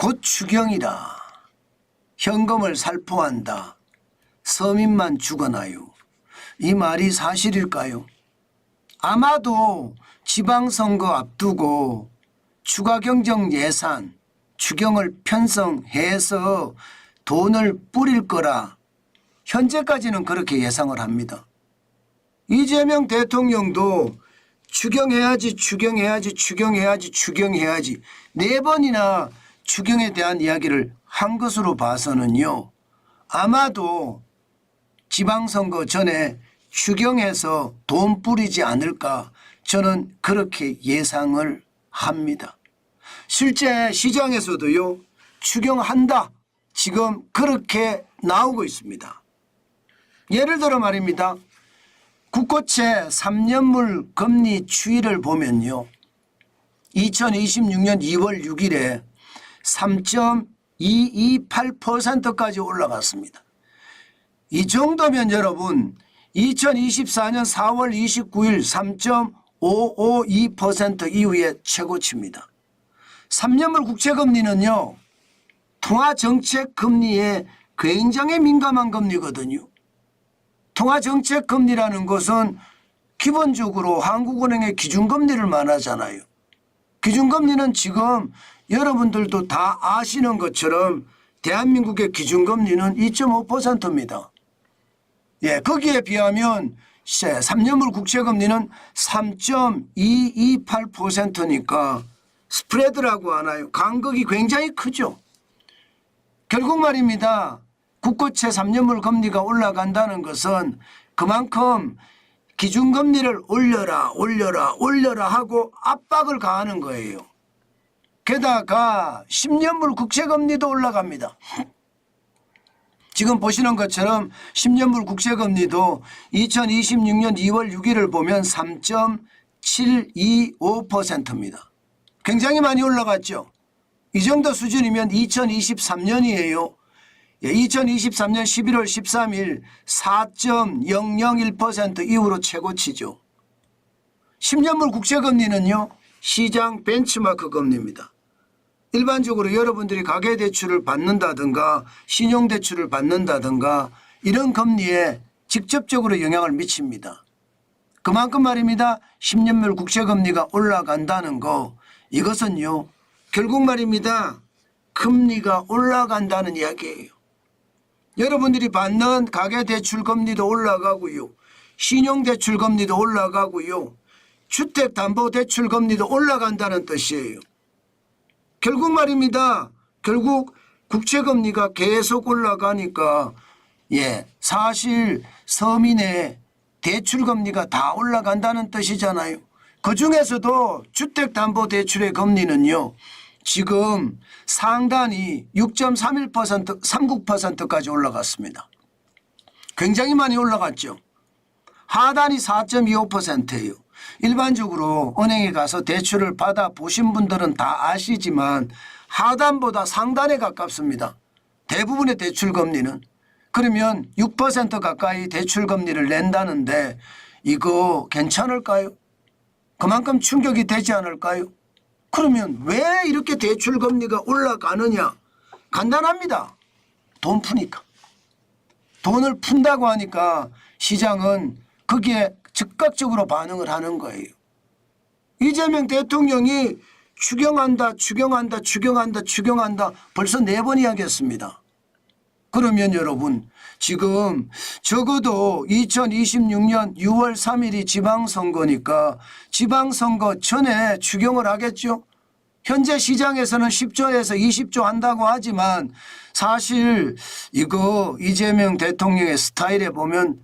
곧 추경이라 현금을 살포한다. 서민만 죽어나요. 이 말이 사실일까요? 아마도 지방선거 앞두고 추가경정 예산 추경을 편성해서 돈을 뿌릴 거라 현재까지는 그렇게 예상을 합니다. 이재명 대통령도 추경해야지 추경해야지 추경해야지 추경해야지 4번이나 추경에 대한 이야기를 한 것으로 봐서는요. 아마도 지방선거 전에 추경해서 돈 뿌리지 않을까 저는 그렇게 예상을 합니다. 실제 시장에서도요. 추경한다. 지금 그렇게 나오고 있습니다. 예를 들어 말입니다. 국고채 3년물 금리 추이를 보면요. 2026년 2월 6일에 3.228%까지 올라갔습니다. 이 정도면 여러분 2024년 4월 29일 3.552% 이후에 최고치입니다. 3년물 국채금리는요. 통화정책금리에 굉장히 민감한 금리거든요. 통화정책금리라는 것은 기본적으로 한국은행의 기준금리를 말하잖아요. 기준금리는 지금 여러분들도 다 아시는 것처럼 대한민국의 기준금리는 2.5%입니다. 예, 거기에 비하면 3년물 국채금리는 3.228%니까 스프레드라고 하나요? 간극이 굉장히 크죠. 결국 말입니다. 국고채 3년물 금리가 올라간다는 것은 그만큼 기준금리를 올려라 올려라 올려라 하고 압박을 가하는 거예요. 게다가 10년물 국채금리도 올라갑니다. 지금 보시는 것처럼 10년물 국채금리도 2026년 2월 6일을 보면 3.725%입니다. 굉장히 많이 올라갔죠. 이 정도 수준이면 2023년이에요. 2023년 11월 13일 4.001% 이후로 최고치죠. 10년물 국채금리는요. 시장 벤치마크 금리입니다. 일반적으로 여러분들이 가계대출을 받는다든가 신용대출을 받는다든가 이런 금리에 직접적으로 영향을 미칩니다. 그만큼 말입니다. 10년물 국채금리가 올라간다는 거 이것은요. 결국 말입니다. 금리가 올라간다는 이야기예요. 여러분들이 받는 가계대출 금리도 올라가고요. 신용대출 금리도 올라가고요. 주택담보대출 금리도 올라간다는 뜻이에요. 결국 말입니다. 결국 국채금리가 계속 올라가니까 사실 서민의 대출금리가 다 올라간다는 뜻이잖아요. 그중에서도 주택담보대출의 금리는요. 지금 상단이 6.31% 39%까지 올라갔습니다. 굉장히 많이 올라갔죠. 하단이 4.25%예요. 일반적으로 은행에 가서 대출을 받아 보신 분들은 다 아시지만 하단보다 상단에 가깝습니다. 대부분의 대출금리는. 그러면 6% 가까이 대출금리를 낸다는데 이거 괜찮을까요? 그만큼 충격이 되지 않을까요? 그러면 왜 이렇게 대출금리가 올라가느냐? 간단합니다. 돈 푸니까. 돈을 푼다고 하니까 시장은 거기에 즉각적으로 반응을 하는 거예요. 이재명 대통령이 추경한다 추경한다 추경한다 추경한다 벌써 4번 이야기했습니다. 그러면 여러분 지금 적어도 2026년 6월 3일이 지방선거니까 지방선거 전에 추경을 하겠죠. 현재 시장에서는 10조에서 20조 한다고 하지만 사실 이거 이재명 대통령의 스타일에 보면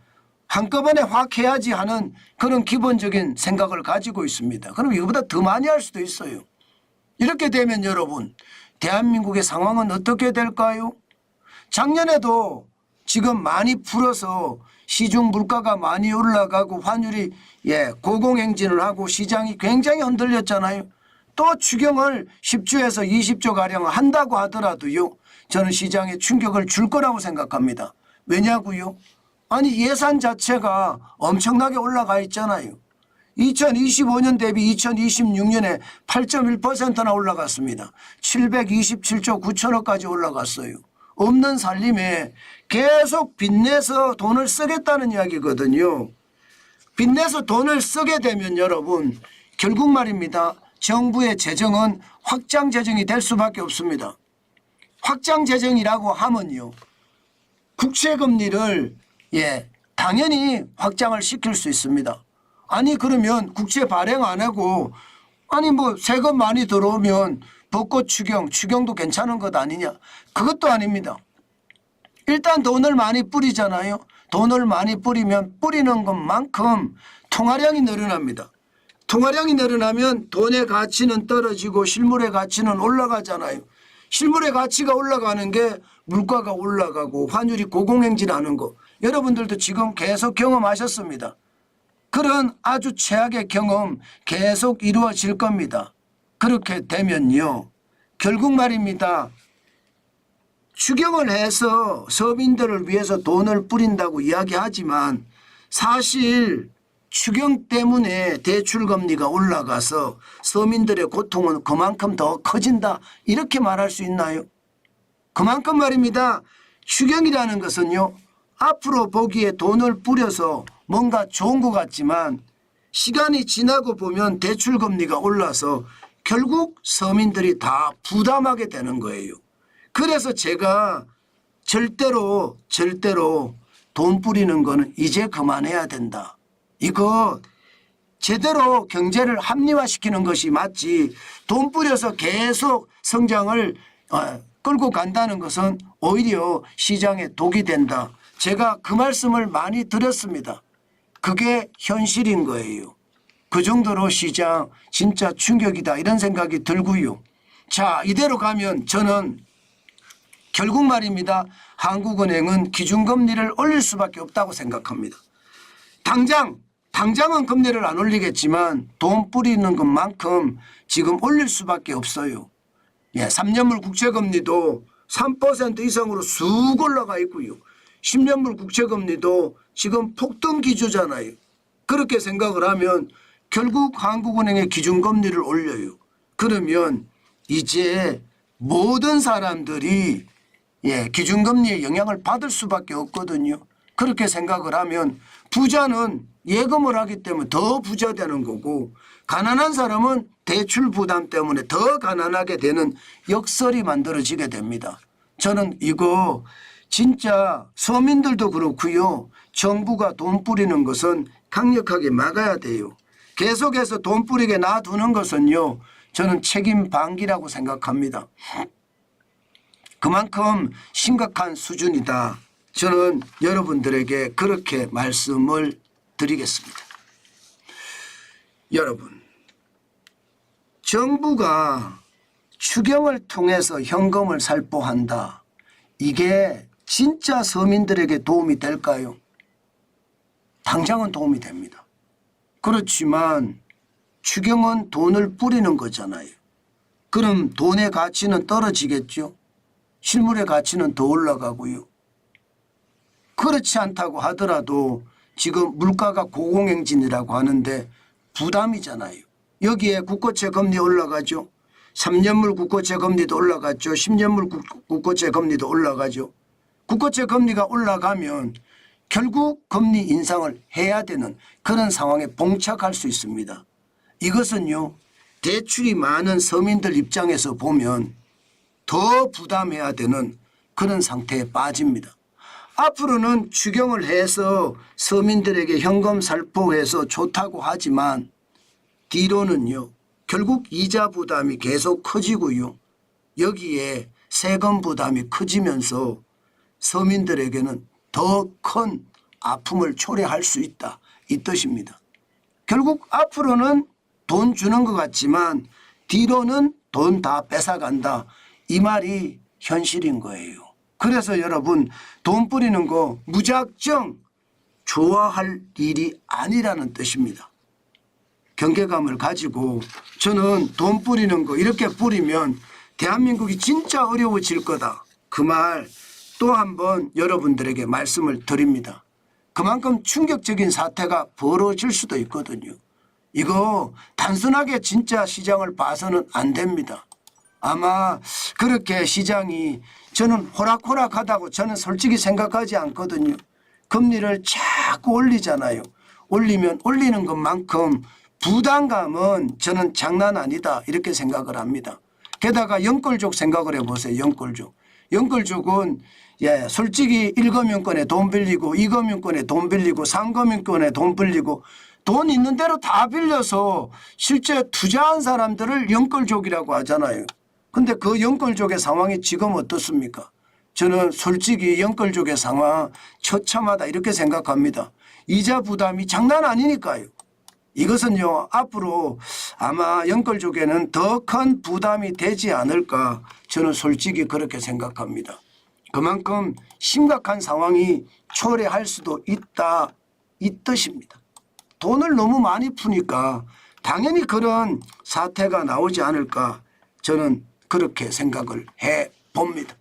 한꺼번에 확 해야지 하는 그런 기본적인 생각을 가지고 있습니다. 그럼 이거보다 더 많이 할 수도 있어요. 이렇게 되면 여러분 대한민국의 상황은 어떻게 될까요? 작년에도 지금 많이 풀어서 시중 물가가 많이 올라가고 환율이 고공행진을 하고 시장이 굉장히 흔들렸잖아요. 또 추경을 10조에서 20조가량 한다고 하더라도요. 저는 시장에 충격을 줄 거라고 생각합니다. 왜냐고요? 아니 예산 자체가 엄청나게 올라가 있잖아요. 2025년 대비 2026년에 8.1%나 올라갔습니다. 727조 9천억까지 올라갔어요. 없는 살림에 계속 빚내서 돈을 쓰겠다는 이야기거든요. 빚내서 돈을 쓰게 되면 여러분 결국 말입니다. 정부의 재정은 확장 재정이 될 수밖에 없습니다. 확장 재정이라고 하면요. 국채금리를 당연히 확장을 시킬 수 있습니다. 아니 그러면 국채 발행 안 하고 아니 뭐 세금 많이 들어오면 벚꽃 추경도 괜찮은 것 아니냐. 그것도 아닙니다. 일단 돈을 많이 뿌리잖아요. 돈을 많이 뿌리면 뿌리는 것만큼 통화량이 늘어납니다. 통화량이 늘어나면 돈의 가치는 떨어지고 실물의 가치는 올라가잖아요. 실물의 가치가 올라가는 게 물가가 올라가고 환율이 고공행진하는 거 여러분들도 지금 계속 경험하셨습니다. 그런 아주 최악의 경험 계속 이루어질 겁니다. 그렇게 되면요. 결국 말입니다. 추경을 해서 서민들을 위해서 돈을 뿌린다고 이야기하지만 사실 추경 때문에 대출금리가 올라가서 서민들의 고통은 그만큼 더 커진다 이렇게 말할 수 있나요? 그만큼 말입니다. 추경이라는 것은요. 앞으로 보기에 돈을 뿌려서 뭔가 좋은 것 같지만 시간이 지나고 보면 대출금리가 올라서 결국 서민들이 다 부담하게 되는 거예요. 그래서 제가 절대로 돈 뿌리는 거는 이제 그만해야 된다. 이거 제대로 경제를 합리화시키는 것이 맞지 돈 뿌려서 계속 성장을 끌고 간다는 것은 오히려 시장에 독이 된다. 제가 그 말씀을 많이 드렸습니다. 그게 현실인 거예요. 그 정도로 시장 진짜 충격이다 이런 생각이 들고요. 자, 이대로 가면 저는 결국 말입니다. 한국은행은 기준금리를 올릴 수밖에 없다고 생각합니다. 당장은 금리를 안 올리겠지만 돈 뿌리는 것만큼 지금 올릴 수밖에 없어요. 3년물 국채금리도 3% 이상으로 쑥 올라가 있고요. 10년물 국채금리도 지금 폭등 기조잖아요. 그렇게 생각을 하면 결국 한국은행의 기준금리를 올려요. 그러면 이제 모든 사람들이 기준금리의 영향을 받을 수밖에 없거든요. 그렇게 생각을 하면 부자는 예금을 하기 때문에 더 부자 되는 거고 가난한 사람은 대출 부담 때문에 더 가난하게 되는 역설이 만들어지게 됩니다. 저는 이거 진짜 서민들도 그렇고요. 정부가 돈 뿌리는 것은 강력하게 막아야 돼요. 계속해서 돈 뿌리게 놔두는 것은요. 저는 책임 방기라고 생각합니다. 그만큼 심각한 수준이다. 저는 여러분들에게 그렇게 말씀을 드리겠습니다. 여러분, 정부가 추경을 통해서 현금을 살포한다. 이게 진짜 서민들에게 도움이 될까요? 당장은 도움이 됩니다. 그렇지만 추경은 돈을 뿌리는 거잖아요. 그럼 돈의 가치는 떨어지겠죠. 실물의 가치는 더 올라가고요. 그렇지 않다고 하더라도 지금 물가가 고공행진이라고 하는데 부담이잖아요. 여기에 국고채 금리 올라가죠. 3년물 국고채 금리도 올라갔죠. 10년물 국고채 금리도 올라가죠. 국고채 금리가 올라가면 결국 금리 인상을 해야 되는 그런 상황에 봉착할 수 있습니다. 이것은요. 대출이 많은 서민들 입장에서 보면 더 부담해야 되는 그런 상태에 빠집니다. 앞으로는 추경을 해서 서민들에게 현금 살포해서 좋다고 하지만 뒤로는요. 결국 이자 부담이 계속 커지고요. 여기에 세금 부담이 커지면서 서민들에게는 더 큰 아픔을 초래할 수 있다. 이 뜻입니다. 결국 앞으로는 돈 주는 것 같지만 뒤로는 돈 다 뺏어간다. 이 말이 현실인 거예요. 그래서 여러분 돈 뿌리는 거 무작정 좋아할 일이 아니라는 뜻입니다. 경계감을 가지고 저는 돈 뿌리는 거 이렇게 뿌리면 대한민국이 진짜 어려워질 거다. 그 말 또 한번 여러분들에게 말씀을 드립니다. 그만큼 충격적인 사태가 벌어질 수도 있거든요. 이거 단순하게 진짜 시장을 봐서는 안 됩니다. 아마 그렇게 시장이 저는 호락호락하다고 저는 솔직히 생각하지 않거든요. 금리를 자꾸 올리잖아요. 올리면 올리는 것만큼 부담감은 저는 장난 아니다 이렇게 생각을 합니다. 게다가 연끌족 생각을 해보세요. 연끌족. 연끌족은 솔직히 1금융권에 돈 빌리고 2금융권에 돈 빌리고 3금융권에 돈 빌리고 돈 있는 대로 다 빌려서 실제 투자한 사람들을 연끌족이라고 하잖아요. 근데 그 연끌족의 상황이 지금 어떻습니까? 저는 솔직히 연끌족의 상황 처참하다 이렇게 생각합니다. 이자 부담이 장난 아니니까요. 이것은요 앞으로 아마 연끌족에는 더 큰 부담이 되지 않을까 저는 솔직히 그렇게 생각합니다. 그만큼 심각한 상황이 초래할 수도 있다 이 뜻입니다. 돈을 너무 많이 푸니까 당연히 그런 사태가 나오지 않을까 저는 그렇게 생각을 해 봅니다.